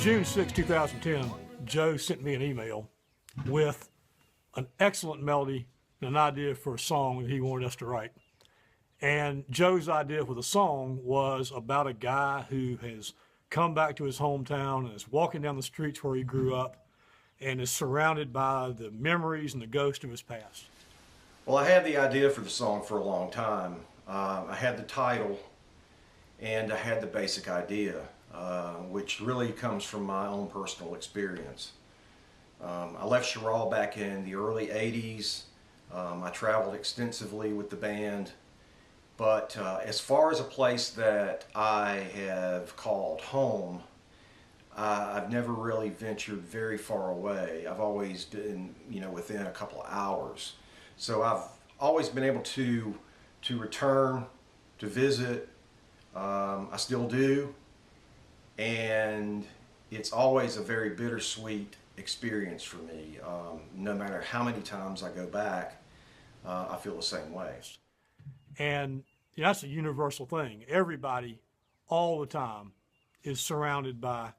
June 6, 2010, Joe sent me an email with an excellent melody and an idea for a song that he wanted us to write. And Joe's idea for the song was about a guy who has come back to his hometown and is walking down the streets where he grew up and is surrounded by the memories and the ghost of his past. Well, I had the idea for the song for a long time. I had the title and I had the basic idea, which really comes from my own personal experience. I left Cheraw back in the early 80s. I traveled extensively with the band, but as far as a place that I have called home, I've never really ventured very far away. I've always been, within a couple of hours. So I've always been able to return, to visit. I still do, and it's always a very bittersweet experience for me. No matter how many times I go back, I feel the same way. And that's a universal thing. Everybody, all the time, is surrounded by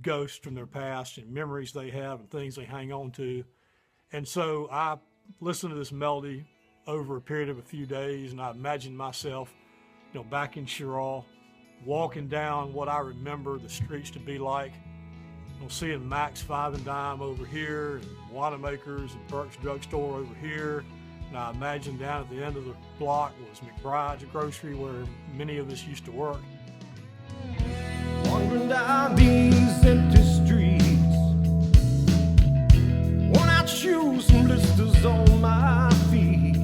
ghosts from their past and memories they have and things they hang on to. And so I listened to this melody over a period of a few days, and I imagined myself, back in Cheraw, walking down what I remember the streets to be like. Seeing Max 5 and Dime over here, and Wanamaker's and Burke's Drugstore over here. And I imagined down at the end of the block was McBride's grocery, where many of us used to work. Wandering down these empty streets, worn out shoes and blisters on my feet.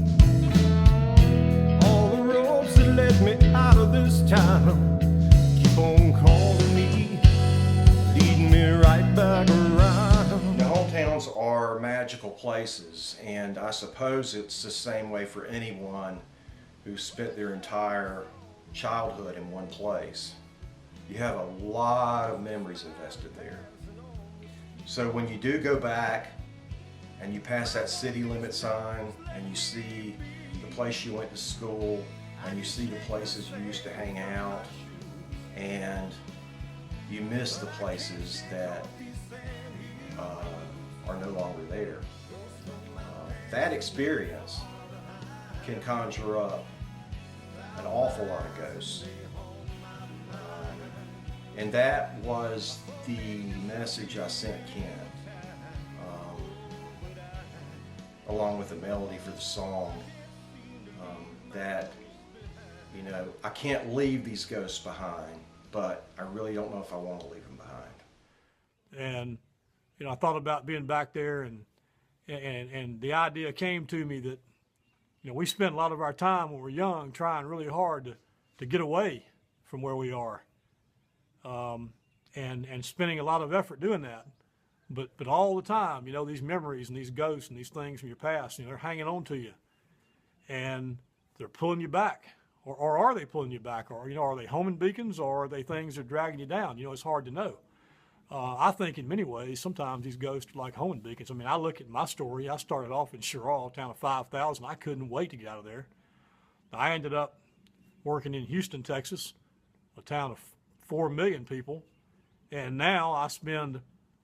All the roads that led me out of this town keep on calling me, leading me right back around. Now, hometowns are magical places, and I suppose it's the same way for anyone who spent their entire childhood in one place. You have a lot of memories invested there. So when you do go back and you pass that city limit sign and you see the place you went to school and you see the places you used to hang out, and you miss the places that are no longer there. That experience can conjure up an awful lot of ghosts. And that was the message I sent Ken, along with the melody for the song, that, I can't leave these ghosts behind, but I really don't know if I want to leave them behind. And, I thought about being back there, and the idea came to me that, we spend a lot of our time when we're young trying really hard to get away from where we are. And spending a lot of effort doing that. But all the time, these memories and these ghosts and these things from your past, they're hanging on to you. And they're pulling you back. Or are they pulling you back? Or, are they homing beacons, or are they things that are dragging you down? It's hard to know. I think in many ways, sometimes these ghosts are like homing beacons. I mean, I look at my story. I started off in Cheraw, a town of 5,000. I couldn't wait to get out of there. I ended up working in Houston, Texas, a town of 4 million people, and now I spend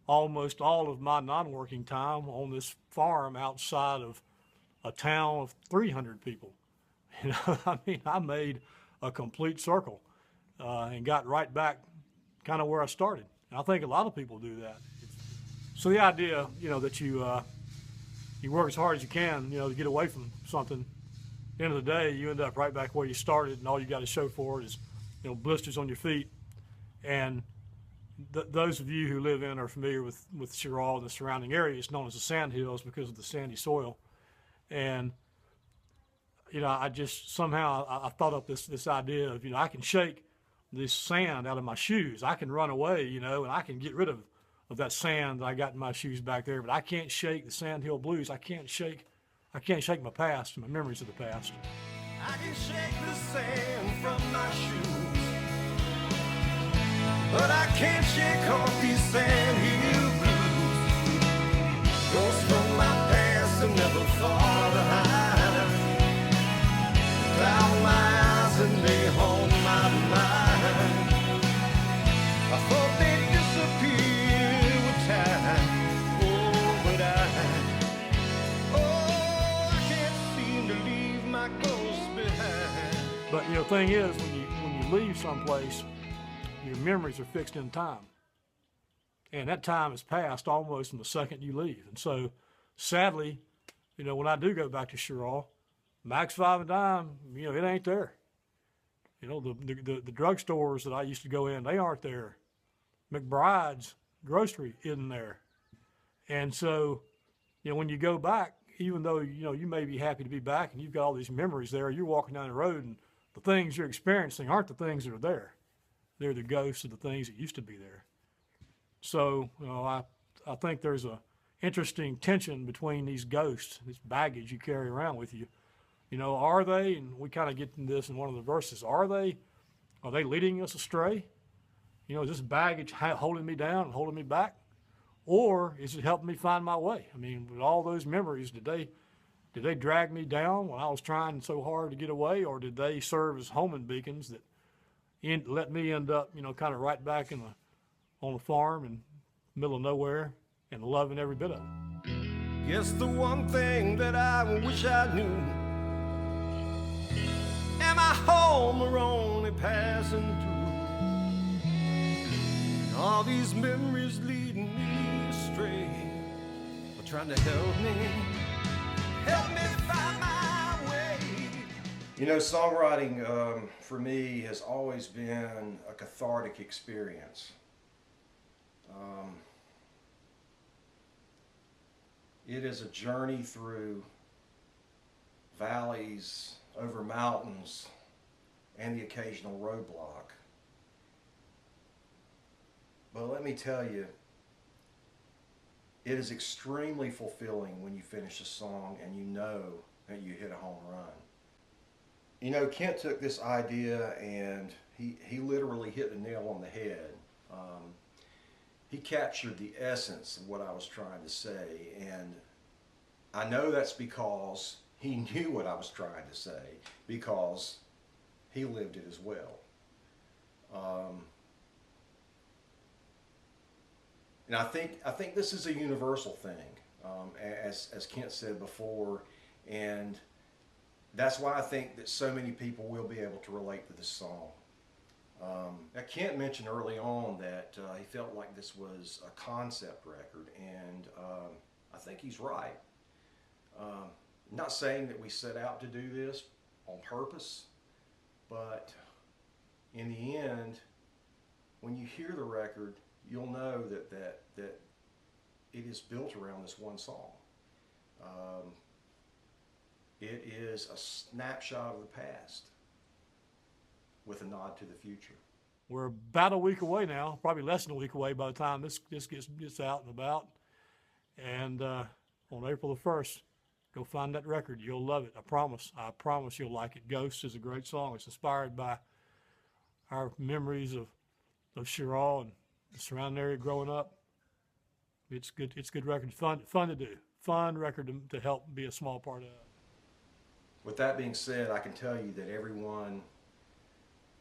almost all of my non-working time on this farm outside of a town of 300 people. I made a complete circle and got right back kind of where I started. And I think a lot of people do that. So the idea, that you work as hard as you can, to get away from something. At the end of the day, you end up right back where you started, and all you got to show for it is, blisters on your feet. And those of you who live in or are familiar with Cheraw and the surrounding area, it's known as the Sand Hills because of the sandy soil. And, I just somehow I thought up this idea of, I can shake this sand out of my shoes. I can run away, and I can get rid of that sand that I got in my shoes back there, but I can't shake the Sand Hill Blues. I can't shake my past, my memories of the past. I can shake the sand from my shoes, but I can't shake off these Sand Hill blues. Ghosts from my past I never thought of hide. Cloud my eyes and they haunt my mind. I thought they'd disappear. But you know, the thing is, when you leave someplace, your memories are fixed in time, and that time has passed almost from the second you leave. And so, sadly, you know, when I do go back to Sherall, Max 5 and Dime, you know, it ain't there. You know, the drugstores that I used to go in, they aren't there. McBride's grocery isn't there. And so, you know, when you go back, even though, you know, you may be happy to be back and you've got all these memories there, you're walking down the road and the things you're experiencing aren't the things that are there. They're the ghosts of the things that used to be there. So, you know, I think there's a interesting tension between these ghosts, this baggage you carry around with you. You know, are they, and we kind of get into this in one of the verses, are they leading us astray? You know, is this baggage holding me down and holding me back? Or is it helping me find my way? I mean, with all those memories, did they drag me down when I was trying so hard to get away, or did they serve as homing beacons that let me end up, you know, kind of right back on the farm in the middle of nowhere and loving every bit of it? Guess the one thing that I wish I knew, am I home or only passing through? And all these memories leading me astray, are trying to help me find my way. You know, songwriting for me has always been a cathartic experience. It is a journey through valleys, over mountains, and the occasional roadblock. But let me tell you, it is extremely fulfilling when you finish a song and you know that you hit a home run. You know, Kent took this idea and he literally hit the nail on the head. He captured the essence of what I was trying to say, and I know that's because he knew what I was trying to say, because he lived it as well. And I think this is a universal thing, as Kent said before, and that's why I think that so many people will be able to relate to this song. Now, Kent mentioned early on that he felt like this was a concept record, and I think he's right. Not saying that we set out to do this on purpose, but in the end, when you hear the record, you'll know that it is built around this one song. It is a snapshot of the past with a nod to the future. We're about a week away now, probably less than a week away by the time this gets out and about. And on April the 1st, go find that record. You'll love it. I promise. I promise you'll like it. Ghosts is a great song. It's inspired by our memories of Sherall and the surrounding area growing up. It's good. It's a good record. Fun to do. Fun record to help be a small part of. With that being said, I can tell you that everyone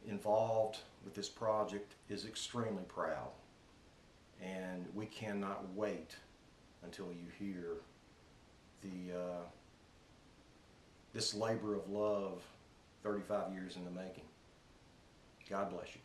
involved with this project is extremely proud, and we cannot wait until you hear this labor of love 35 years in the making. God bless you.